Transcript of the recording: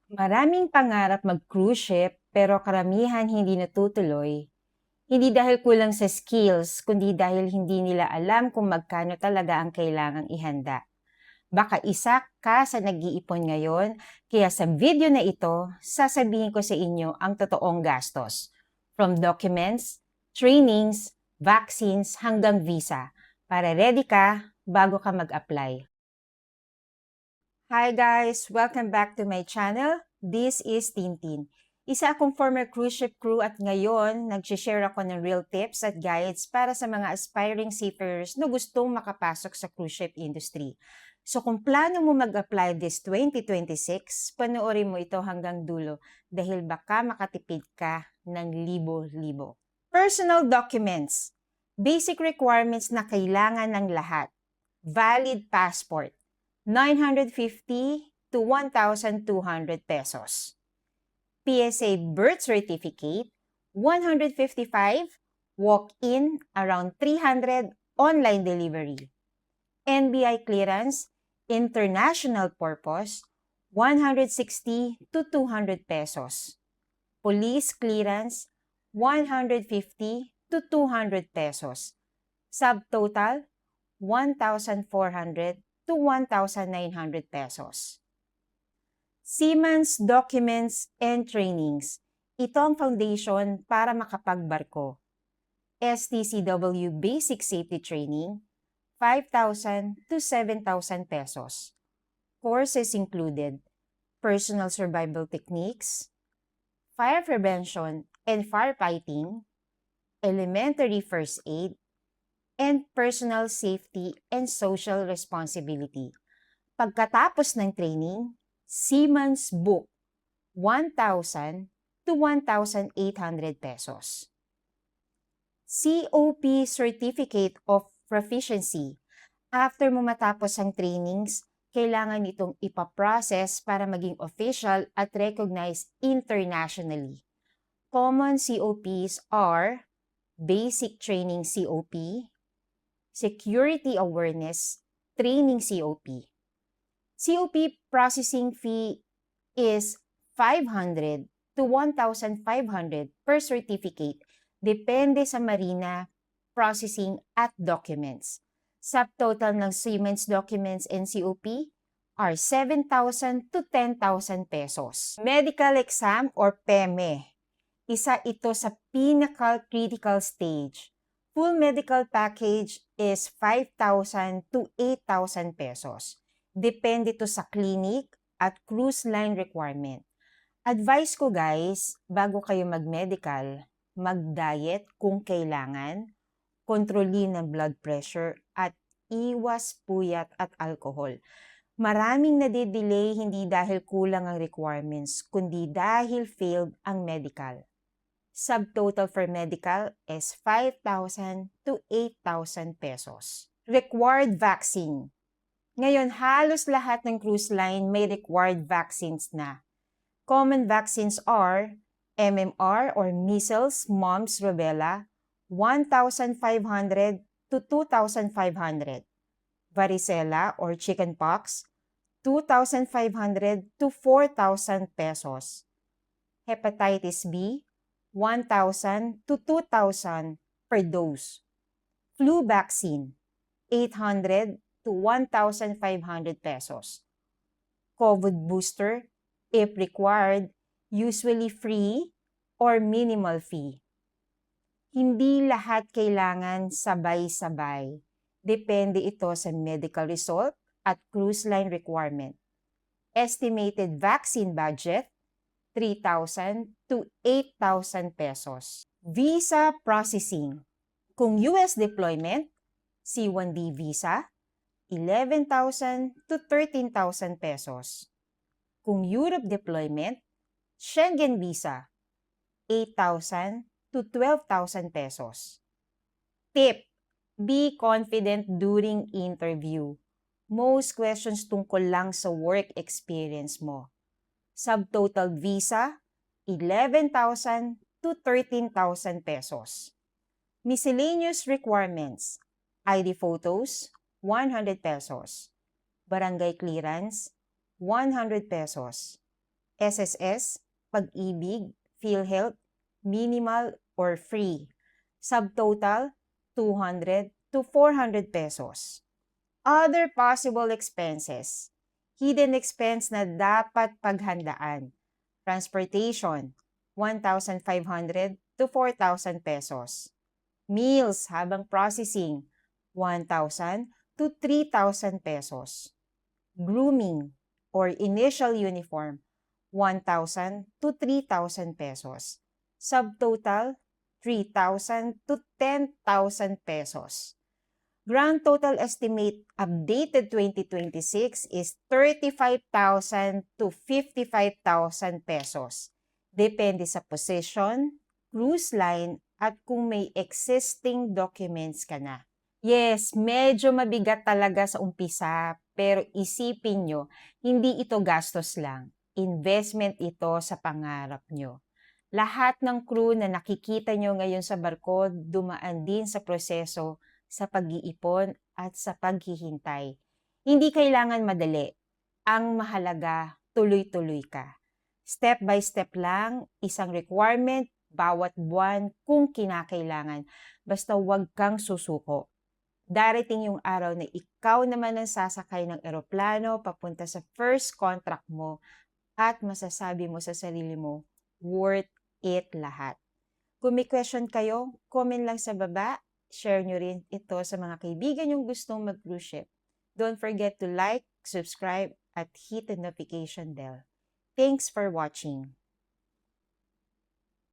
Maraming pangarap mag-cruise ship pero karamihan hindi natutuloy. Hindi dahil kulang sa skills, kundi dahil hindi nila alam kung magkano talaga ang kailangang ihanda. Baka isa ka sa nag-iipon ngayon, kaya sa video na ito, sasabihin ko sa inyo ang totoong gastos. From documents, trainings, vaccines hanggang visa. Para ready ka bago ka mag-apply. Hi guys! Welcome back to my channel. This is Tintin. Isa akong former cruise ship crew at ngayon, nag-share ako ng real tips at guides para sa mga aspiring seafarers na gustong makapasok sa cruise ship industry. So kung plano mo mag-apply this 2026, panoorin mo ito hanggang dulo dahil baka makatipid ka ng libo-libo. Personal documents. Basic requirements na kailangan ng lahat. Valid passport. 950 to 1,200 pesos. PSA birth certificate, 155, walk-in, around 300, online delivery. NBI clearance, international purpose, 160 to 200 pesos. Police clearance, 150 to 200 pesos. Subtotal, 1,400 to 1,900 pesos. Seaman's documents and trainings. Ito ang foundation para makapagbarko. STCW Basic Safety Training, 5,000 to 7,000 pesos. Courses included personal survival techniques, fire prevention and firefighting, elementary first aid, and personal safety and social responsibility. Pagkatapos ng training, Seaman's Book, 1,000 to 1,800 pesos. COP Certificate of Proficiency. After mo matapos ang trainings, kailangan itong ipaprocess para maging official at recognized internationally. Common COPs are Basic Training COP, Security Awareness Training COP. COP processing fee is 500 to 1,500 per certificate, depende sa marina, processing at documents. Subtotal ng Seaman's documents and COP are 7,000 to 10,000 pesos. Medical exam or PEME. Isa ito sa pinaka critical stage. Full medical package is 5,000 to 8,000 pesos. Depende to sa clinic at cruise line requirement. Advice ko guys, bago kayo mag-medical, mag-diet kung kailangan, kontrolin ang blood pressure at iwas puyat at alcohol. Maraming nade-delay hindi dahil kulang ang requirements, kundi dahil failed ang medical. Subtotal for medical is 5,000 to 8,000 pesos. Required vaccine. Ngayon, halos lahat ng cruise line may required vaccines na. Common vaccines are MMR or measles, mumps, rubella, 1,500 to 2,500. Varicella or chickenpox, 2,500 to 4,000 pesos. Hepatitis B, 1,000 to 2,000 per dose. Flu vaccine, 800 to 1,500 pesos. COVID booster, if required, usually free or minimal fee. Hindi lahat kailangan sabay-sabay. Depende ito sa medical result at cruise line requirement. Estimated vaccine budget, 3,000 to 8,000 pesos. Visa processing. Kung US deployment, C1D visa, 11,000 to 13,000 pesos. Kung Europe deployment, Schengen visa, 8,000 to 12,000 pesos. Tip: be confident during interview. Most questions tungkol lang sa work experience mo. Subtotal visa, 11,000 to 13,000 pesos. Miscellaneous requirements, ID photos, 100 pesos. Barangay clearance, 100 pesos. SSS, Pag-ibig, PhilHealth, minimal or free. Subtotal, 200 to 400 pesos. Other possible expenses. Hidden expense na dapat paghandaan. Transportation, 1,500 to 4,000 pesos. Meals habang processing, 1,000 to 3,000 pesos. Grooming or initial uniform, 1,000 to 3,000 pesos. Subtotal, 3,000 to 10,000 pesos. Grand total estimate updated 2026 is 35,000 to 55,000 pesos. Depende sa position, cruise line, at kung may existing documents ka na. Yes, medyo mabigat talaga sa umpisa, pero isipin nyo, hindi ito gastos lang. Investment ito sa pangarap nyo. Lahat ng crew na nakikita nyo ngayon sa barko, dumaan din sa proseso sa pag-iipon at sa paghihintay. Hindi kailangan madali. Ang mahalaga, tuloy-tuloy ka. Step by step lang, isang requirement, bawat buwan kung kinakailangan. Basta huwag kang susuko. Darating yung araw na ikaw naman ang sasakay ng eroplano papunta sa first contract mo at masasabi mo sa sarili mo, worth it lahat. Kung may question kayo, comment lang sa baba. Share nyo rin ito sa mga kaibigan yung gustong mag-cruise ship. Don't forget to like, subscribe, at hit the notification bell. Thanks for watching.